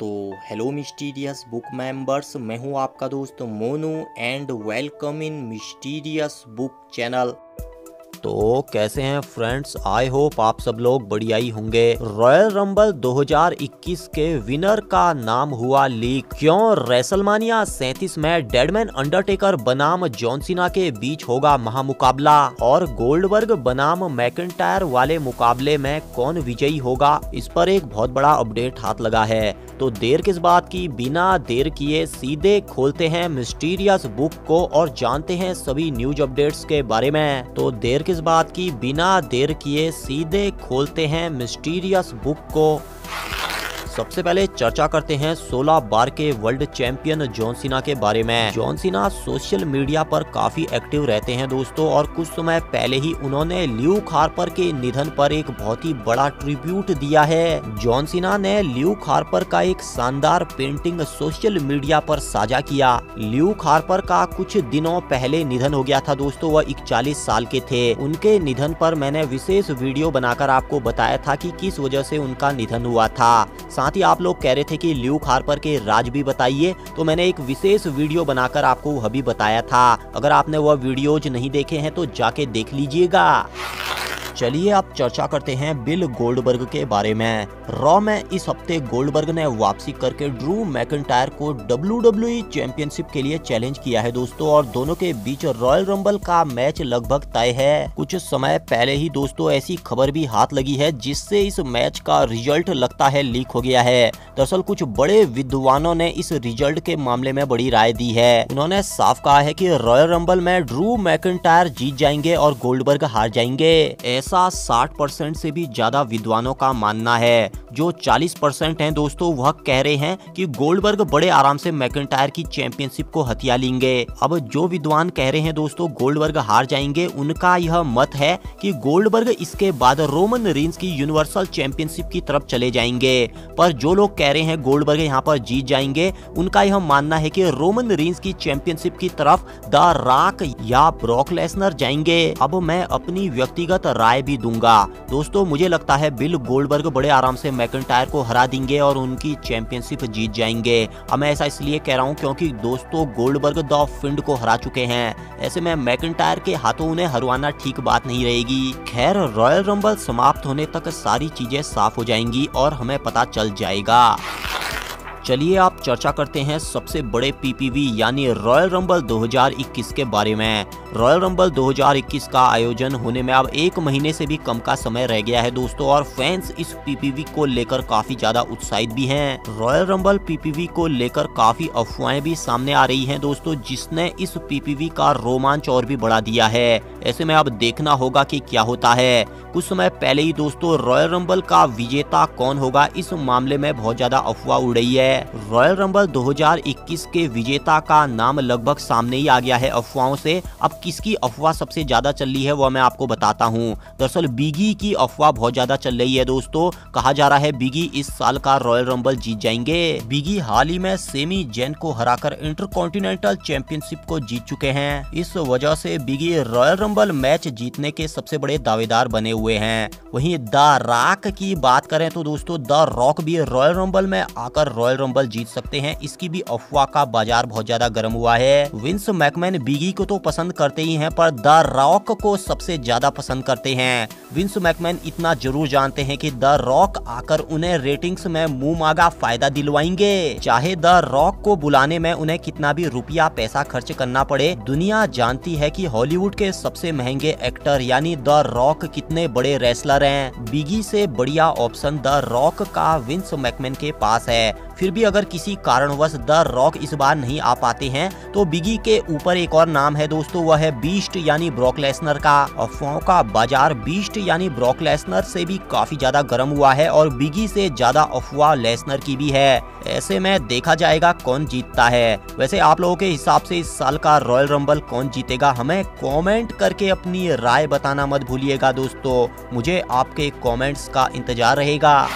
तो hello mysterious book members, मैं हूं आपका दोस्त Monu and welcome in mysterious book channel. तो कैसे हैं फ्रेंड्स, आई होप आप सब लोग बढ़िया ही होंगे। रॉयल रंबल 2021 के विनर का नाम हुआ लीक। क्यों रेसलमानिया 37 में डेडमैन अंडरटेकर बनाम जॉन सीना के बीच होगा महामुकाबला और गोल्डबर्ग बनाम मैकिंटायर वाले मुकाबले में कौन विजयी होगा, इस पर एक बहुत बड़ा अपडेट हाथ लगा है। तो देर किस बात की, बिना देर किए सीधे खोलते हैं मिस्टीरियस बुक को और जानते हैं सभी न्यूज अपडेट्स के बारे में। तो देर किस बात की, बिना देर किए सीधे खोलते हैं मिस्टीरियस बुक को। सबसे पहले चर्चा करते हैं 16 बार के वर्ल्ड चैंपियन जॉन सीना के बारे में। जॉन सीना सोशल मीडिया पर काफी एक्टिव रहते हैं दोस्तों, और कुछ समय पहले ही उन्होंने ल्यूक हार्पर के निधन पर एक बहुत ही बड़ा ट्रिब्यूट दिया है। जॉन सीना ने ल्यूक हार्पर का एक शानदार पेंटिंग सोशल मीडिया पर साझा किया। ल्यूक हार्पर का कुछ दिनों पहले निधन हो गया था दोस्तों, वह 41 साल के थे। उनके निधन पर मैंने विशेष वीडियो बनाकर आपको बताया था कि किस वजह से उनका निधन हुआ था। साथ ही आप लोग कह रहे थे कि ल्यूक हार्पर के राज भी बताइए, तो मैंने एक विशेष वीडियो बनाकर आपको वह भी बताया था। अगर आपने वह वीडियोज नहीं देखे हैं तो जाके देख लीजिएगा। चलिए अब चर्चा करते हैं बिल गोल्डबर्ग के बारे में। रॉ में इस हफ्ते गोल्डबर्ग ने वापसी करके ड्रू मैकिंटायर को WWE चैंपियनशिप के लिए चैलेंज किया है दोस्तों, और दोनों के बीच रॉयल रंबल का मैच लगभग तय है। कुछ समय पहले ही दोस्तों ऐसी खबर भी हाथ लगी है जिससे इस मैच का रिजल्ट लगता है लीक हो गया है। दरअसल कुछ बड़े विद्वानों ने इस रिजल्ट के मामले में बड़ी राय दी है। उन्होंने साफ कहा है कि रॉयल रंबल में ड्रू मैकिंटायर जीत जाएंगे और गोल्डबर्ग हार जाएंगे। ऐसा 60% से भी ज्यादा विद्वानों का मानना है। जो 40% हैं दोस्तों वह कह रहे हैं कि गोल्डबर्ग बड़े आराम से मैकिंटायर की चैंपियनशिप को हथिया लेंगे। अब जो विद्वान कह रहे हैं दोस्तों गोल्डबर्ग हार जाएंगे, उनका यह मत है कि गोल्डबर्ग इसके बाद रोमन रीन्स की यूनिवर्सल चैंपियनशिप की तरफ चले जाएंगे। पर जो लोग कह रहे हैं गोल्डबर्ग यहाँ पर जीत जाएंगे, उनका यह मानना है कि रोमन रीन्स की चैंपियनशिप की तरफ द रॉक या ब्रॉक लेसनर जाएंगे। अब मैं अपनी व्यक्तिगत राय भी दूंगा दोस्तों, मुझे लगता है बिल गोल्डबर्ग बड़े आराम से मैकिंटायर को हरा देंगे और उनकी चैंपियनशिप जीत जाएंगे। अब मैं ऐसा इसलिए कह रहा हूं क्योंकि दोस्तों गोल्डबर्ग द फिंड को हरा चुके हैं। ऐसे में मैकिंटायर के हाथों उन्हें हरवाना ठीक बात नहीं रहेगी। खैर रॉयल रंबल समाप्त होने तक सारी चीजें साफ हो जाएंगी और हमें पता चल जाएगा। चलिए आप चर्चा करते हैं सबसे बड़े PPV यानी रॉयल रंबल 2021 के बारे में। रॉयल रंबल 2021 का आयोजन होने में अब 1 महीने से भी कम का समय रह गया है दोस्तों, और फैंस इस PPV को लेकर काफी ज्यादा उत्साहित भी हैं। रॉयल रंबल PPV को लेकर काफी अफवाहें भी सामने आ रही हैं दोस्तों, जिसने इस PPV का रोमांच और भी बढ़ा दिया है। ऐसे में अब देखना होगा कि क्या होता है। कुछ समय पहले ही दोस्तों रॉयल रंबल का विजेता कौन होगा, इस मामले में बहुत ज्यादा अफवाह उड़ रही है। रॉयल रंबल 2021 के विजेता का नाम लगभग सामने ही आ गया है अफवाहों से। अब किसकी अफवाह सबसे ज्यादा चल रही है वह मैं आपको बताता हूँ। दरअसल बिगी की अफवाह बहुत ज्यादा चल रही है दोस्तों। कहा जा रहा है बिगी इस साल का रॉयल रंबल जीत जाएंगे। बिगी हाल ही में सेमी जेन को हराकर इंटरकॉन्टिनेंटल चैंपियनशिप को जीत चुके हैं। इस वजह से बिगी रॉयल रंबल मैच जीतने के सबसे बड़े दावेदार बने हुए हैं। वहीं द रॉक की बात करें तो दोस्तों द रॉक भी रॉयल रंबल में आकर रॉयल रंबल जीत सकते हैं। इसकी भी अफवाह का बाजार बहुत ज्यादा गर्म हुआ है। विंस मैकमैन बिगी को तो पसंद करते ही हैं, पर द रॉक को सबसे ज्यादा पसंद करते हैं। विंस मैकमैन इतना जरूर जानते हैं कि द रॉक आकर उन्हें रेटिंग्स में मुंह मांगा फायदा दिलवाएंगे। चाहे द रॉक को बुलाने में उन्हें कितना भी रुपया पैसा खर्च करना पड़े। दुनिया जानती है कि हॉलीवुड के सबसे महंगे एक्टर यानी द रॉक कितने बड़े रेसलर हैं। बिगी से बढ़िया ऑप्शन द रॉक का विंस मैकमैन के पास है। फिर भी अगर किसी कारणवश द रॉक इस बार नहीं आ पाते हैं तो बिगी के ऊपर एक और नाम है दोस्तों, वह है बीस्ट यानी ब्रॉक लेसनर का। अफवाहों का बाजार बीस्ट यानी ब्रॉक लेसनर से भी काफी ज्यादा गर्म हुआ है, और बिगी से ज्यादा अफवाह लेसनर की भी है। ऐसे में देखा जाएगा कौन जीतता है। वैसे आप लोगों के हिसाब से इस साल का रॉयल रंबल कौन जीतेगा, हमें कमेंट करके अपनी राय बताना मत भूलिएगा दोस्तों। मुझे आपके कमेंट्स का इंतजार रहेगा।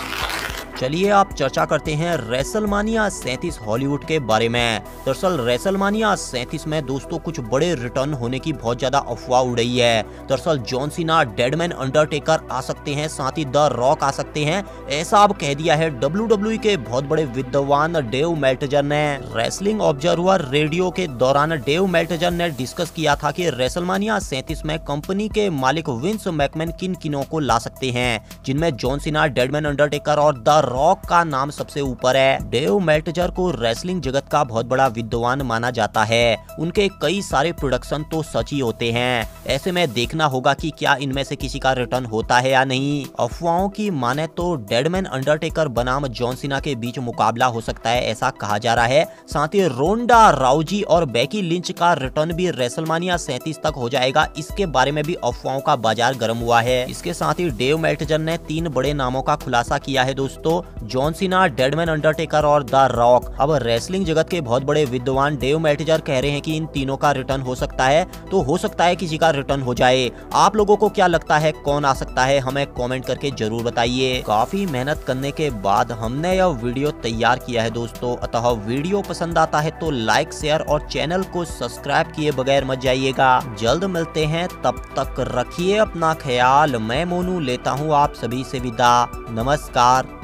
चलिए आप चर्चा करते हैं रेसलमानिया 37 हॉलीवुड के बारे में। दरअसल रेसलमानिया 37 में दोस्तों कुछ बड़े रिटर्न होने की बहुत ज्यादा अफवाह उड़ रही है। दरअसल जॉन सीना, डेडमैन, अंडरटेकर आ सकते हैं, साथ ही द रॉक आ सकते हैं, ऐसा अब कह दिया है WWE के बहुत बड़े विद्वान डेव मेल्टजर ने। रेसलिंग ऑब्जर्वर रेडियो के दौरान डेव मेल्टजर ने डिस्कस किया था कि रेसलमानिया 37 में कंपनी के मालिक विंस मैकमैन किन किनों को ला सकते हैं, जिनमें जॉन सीना, डेडमैन, अंडरटेकर और द रॉक का नाम सबसे ऊपर है। डेव मेल्टजर को रेसलिंग जगत का बहुत बड़ा विद्वान माना जाता है। उनके कई सारे प्रोडक्शन तो सच ही होते हैं। ऐसे में देखना होगा कि क्या इनमें से किसी का रिटर्न होता है या नहीं। अफवाहों की माने तो डेडमैन, अंडरटेकर बनाम जॉन सीना के बीच मुकाबला हो सकता है, ऐसा कहा जा रहा है। साथ ही रोंडा राउजी और बेकी लिंच का रिटर्न भी रेसलमानिया 37 तक हो जाएगा, इसके बारे में भी अफवाहों का बाजार गर्म हुआ है। इसके साथ ही डेव मेल्टजर ने 3 बड़े नामों का खुलासा किया है दोस्तों, जॉन सीना, डेडमैन, अंडरटेकर और द रॉक। अब रेसलिंग जगत के बहुत बड़े विद्वान डेव मेल्टजर कह रहे हैं कि इन तीनों का रिटर्न हो सकता है, तो हो सकता है किसी का रिटर्न हो जाए। आप लोगों को क्या लगता है कौन आ सकता है, हमें कमेंट करके जरूर बताइए। काफी मेहनत करने के बाद हमने यह वीडियो तैयार किया है दोस्तों, अतः वीडियो पसंद आता है तो लाइक, शेयर और चैनल को सब्सक्राइब किए बगैर मत जाइएगा। जल्द मिलते हैं, तब तक रखिए अपना ख्याल। मैं मोनू लेता हूँ आप सभी से विदा। नमस्कार।